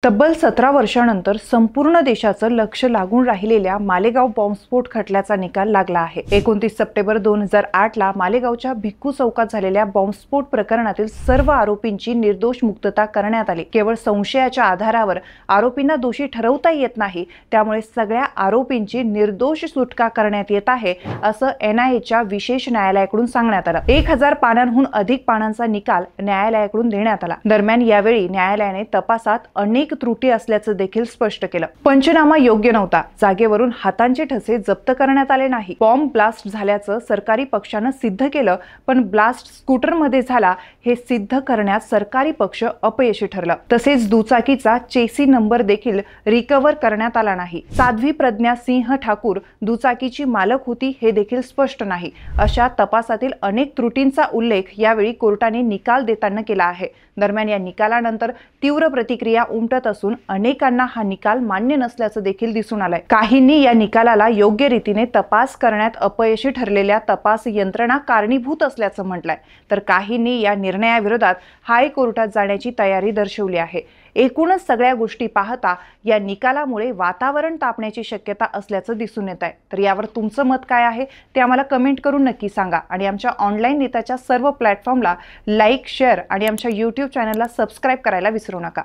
तब्बल 17 वर्षांनंतर संपूर्ण देशाचं लक्ष लागून राहिलेल्या मालेगाव बॉम्बस्फोट खटल्याचा निकाल लागला आहे। 29 सप्टेंबर 2008 ला मालेगावच्या भिक्खू चौकात झालेल्या बॉम्बस्फोट प्रकरणातील सर्व आरोपींची निर्दोष मुक्तता करण्यात आली। केवळ संशयाच्या आधारावर आरोपींना दोषी ठरवता येत नाही, त्यामुळे सगळ्या आरोपींची निर्दोष सुटका करण्यात येत आहे, असं NIAच्या विशेष न्यायालयाकडून सांगण्यात आलं। 1000 पानांहून अधिक पानांचा निकाल न्यायालयाकडून देण्यात आला। दरम्यान यावेळी न्यायालयाने तपासात अनेक त्रुटी असल्याचं देखील स्पष्ट केलं। पंचनामा योग्य नव्हता, जागेवरून हातांचे ठसे जप्त करण्यात आले नाही, बॉम्ब ब्लास्ट झाल्याचं सरकारी पक्षानं सिद्ध केलं, पण ब्लास्ट स्कूटरमध्ये झाला हे सिद्ध करण्यात सरकारी पक्ष अपयशी ठरला। तसेच दुचाकीचा चेसी नंबर देखील रिकव्हर करण्यात आला नाही। साध्वी प्रज्ञा सिंह ठाकूर दुचाकीची मालक होती हे देखील स्पष्ट नाही। अशा तपासातील अनेक त्रुटींचा उल्लेख यावेळी कोर्टाने निकाल देताना केला आहे। दरम्यान या निकालानंतर तीव्र प्रतिक्रिया उमटत असून अनेकांना हा निकाल मान्य नसल्याचं देखील दिसून आलंय। काहींनी या निकालाला योग्य रीतीने तपास करण्यात अपयशी ठरलेल्या तपास यंत्रणा कारणीभूत असल्याचं म्हटलंय, तर काहींनी या निर्णयाविरोधात हायकोर्टात जाण्याची तयारी दर्शवली आहे। एकूणच सगळ्या गोष्टी पाहता या निकालामुळे वातावरण तापण्याची शक्यता असल्याचं दिसून येत आहे। तर यावर तुमचं मत काय आहे ते आम्हाला कमेंट करून नक्की सांगा आणि आमच्या ऑनलाईन नेत्याच्या सर्व प्लॅटफॉर्मला लाईक, शेअर आणि आमच्या YouTube चॅनलला सबस्क्राईब करायला विसरू नका।